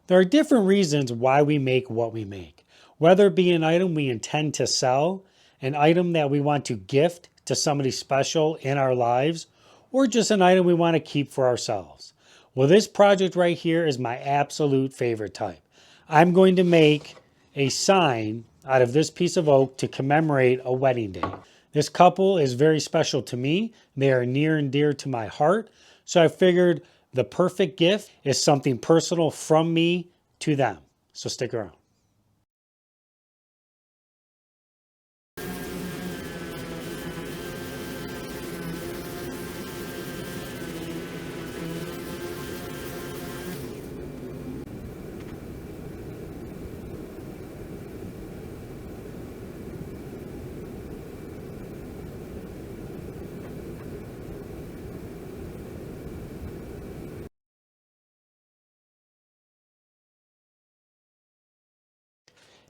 There are different reasons why we make what we make, whether it be an item we intend to sell, an item that we want to gift to somebody special in our lives, or just an item we want to keep for ourselves. Well, this project right here is my absolute favorite type. I'm going to make a sign out of this piece of oak to commemorate a wedding day. This couple is very special to me. They are near and dear to my heart. So I figured the perfect gift is something personal from me to them. So stick around.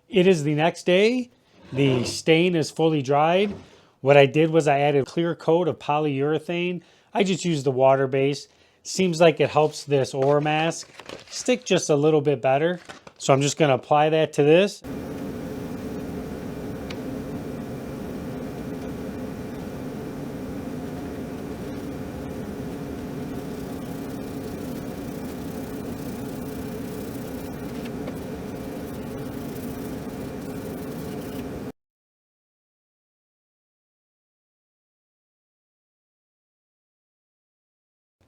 It is the next day. The stain is fully dried. What I did was I added a clear coat of polyurethane. I just used the water base. Seems like it helps this Oramask stick just a little bit better. So I'm just going to apply that to this.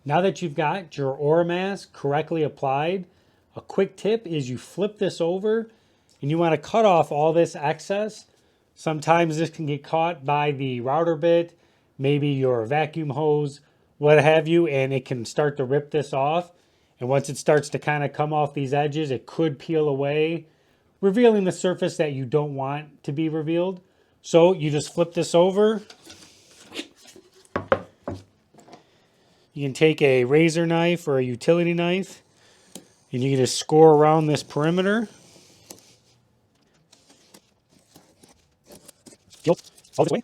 Now that you've got your Oramask correctly applied, a quick tip is you flip this over and you want to cut off all this excess. Sometimes this can get caught by the router bit, maybe your vacuum hose, what have you, and it can start to rip this off. And once it starts to kind of come off these edges, it could peel away, revealing the surface that you don't want to be revealed. So you just flip this over. You can take a razor knife or a utility knife and you can just score around this perimeter. All this way.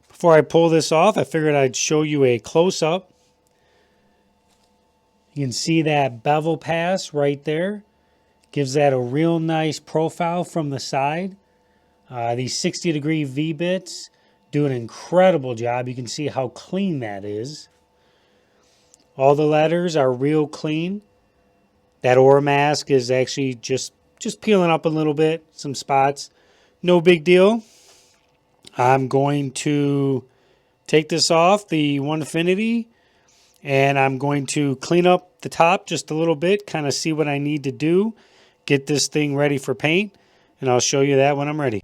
Before I pull this off, I figured I'd show you a close-up. You can see that bevel pass right there. Gives that a real nice profile from the side. These 60-degree V-bits do an incredible job. You can see how clean that is. All the letters are real clean. That Oramask is actually just peeling up a little bit, some spots. No big deal. I'm going to take this off the Onefinity and I'm going to clean up the top just a little bit, kind of see what I need to do, get this thing ready for paint, and I'll show you that when I'm ready.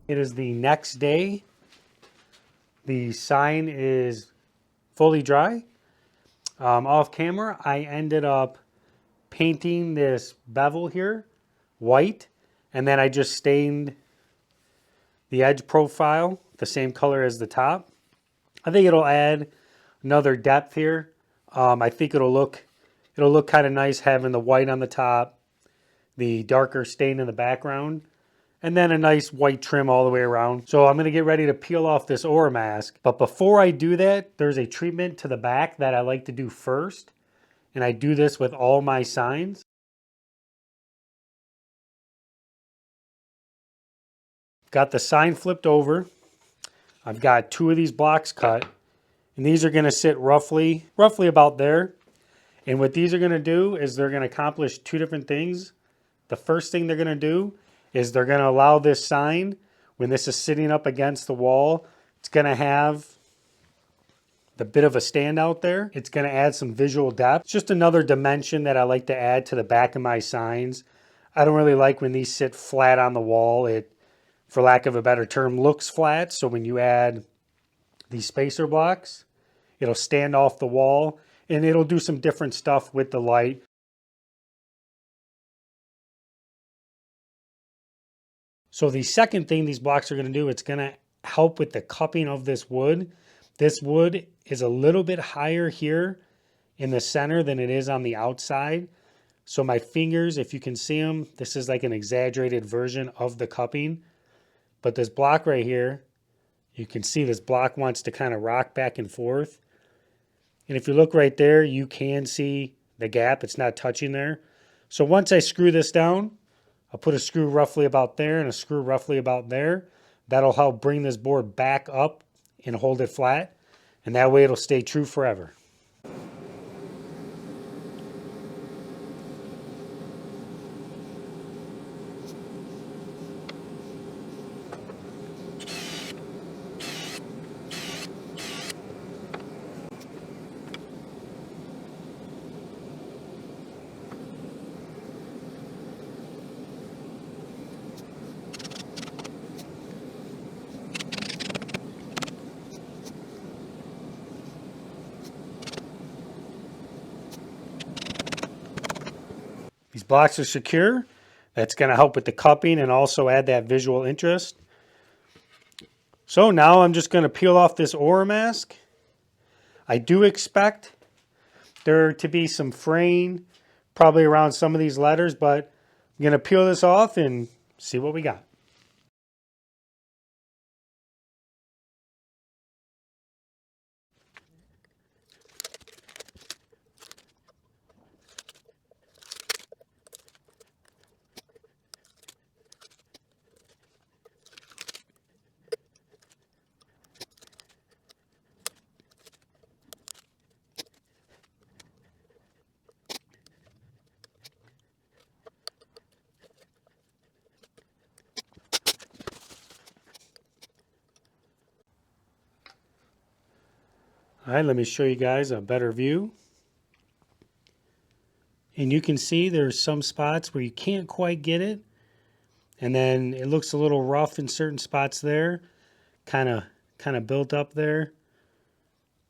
It is the next day. The sign is fully dry. Off camera, I ended up painting this bevel here white, and then I just stained the edge profile the same color as the top. I think it'll add another depth here. I think it'll look kind of nice having the white on the top, the darker stain in the background, and then a nice white trim all the way around. So I'm gonna get ready to peel off this Oramask. But before I do that, there's a treatment to the back that I like to do first. And I do this with all my signs. Got the sign flipped over. I've got 2 of these blocks cut. And these are gonna sit roughly about there. And what these are gonna do is they're gonna accomplish 2 different things. The first thing they're gonna do is they're gonna allow this sign, when this is sitting up against the wall, it's gonna have the bit of a standout there. It's gonna add some visual depth. It's just another dimension that I like to add to the back of my signs. I don't really like when these sit flat on the wall. It, for lack of a better term, looks flat. So when you add these spacer blocks, it'll stand off the wall and it'll do some different stuff with the light. So the second thing these blocks are gonna do, it's gonna help with the cupping of this wood. This wood is a little bit higher here in the center than it is on the outside. So my fingers, if you can see them, this is like an exaggerated version of the cupping. But this block right here, you can see this block wants to kind of rock back and forth. And if you look right there, you can see the gap. It's not touching there. So once I screw this down, I'll put a screw roughly about there and a screw roughly about there. That'll help bring this board back up and hold it flat. And that way it'll stay true forever. These blocks are secure. That's going to help with the cupping and also add that visual interest. So now I'm just going to peel off this Oramask. I do expect there to be some fraying probably around some of these letters, but I'm going to peel this off and see what we got. All right, let me show you guys a better view. And you can see there's some spots where you can't quite get it. And then it looks a little rough in certain spots there, kind of built up there.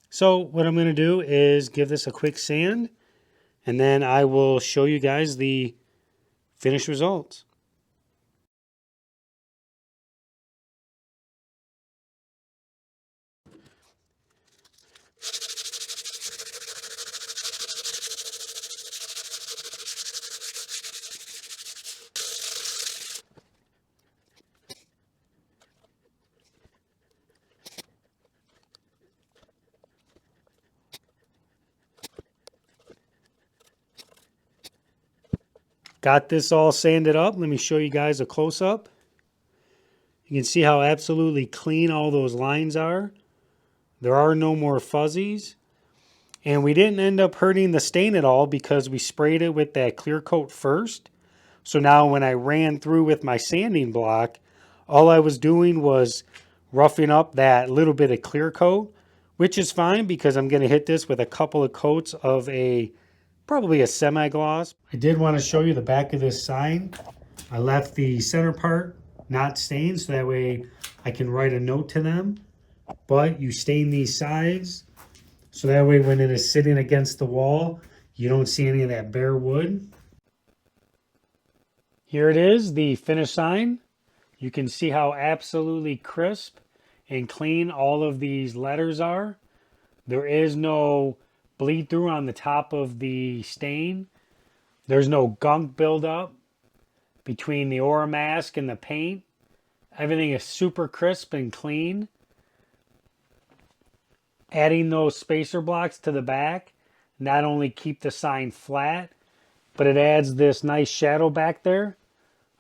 So what I'm going to do is give this a quick sand, and then I will show you guys the finished results. Got this all sanded up. Let me show you guys a close-up. You can see how absolutely clean all those lines are. There are no more fuzzies. And we didn't end up hurting the stain at all because we sprayed it with that clear coat first. So now when I ran through with my sanding block, all I was doing was roughing up that little bit of clear coat, which is fine because I'm going to hit this with a couple of coats of probably a semi-gloss. I did want to show you the back of this sign. I left the center part not stained so that way I can write a note to them. But you stain these sides so that way when it is sitting against the wall, you don't see any of that bare wood. Here it is, the finished sign. You can see how absolutely crisp and clean all of these letters are. There is no bleed through on the top of the stain. There's no gunk buildup between the Oramask and the paint. Everything is super crisp and clean. Adding those spacer blocks to the back not only keep the sign flat, but it adds this nice shadow back there.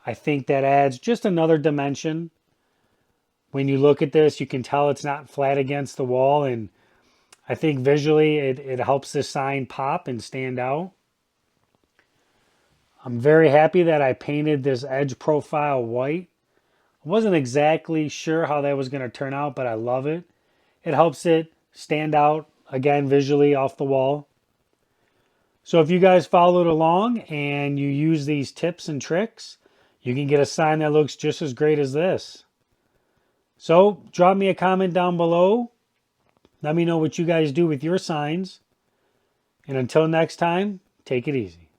I think that adds just another dimension. When you look at this, you can tell it's not flat against the wall, and I think visually it helps this sign pop and stand out. I'm very happy that I painted this edge profile white. I wasn't exactly sure how that was going to turn out, but I love it. It helps it stand out, again, visually off the wall. So if you guys followed along and you use these tips and tricks, you can get a sign that looks just as great as this. So drop me a comment down below. Let me know what you guys do with your signs. And until next time, take it easy.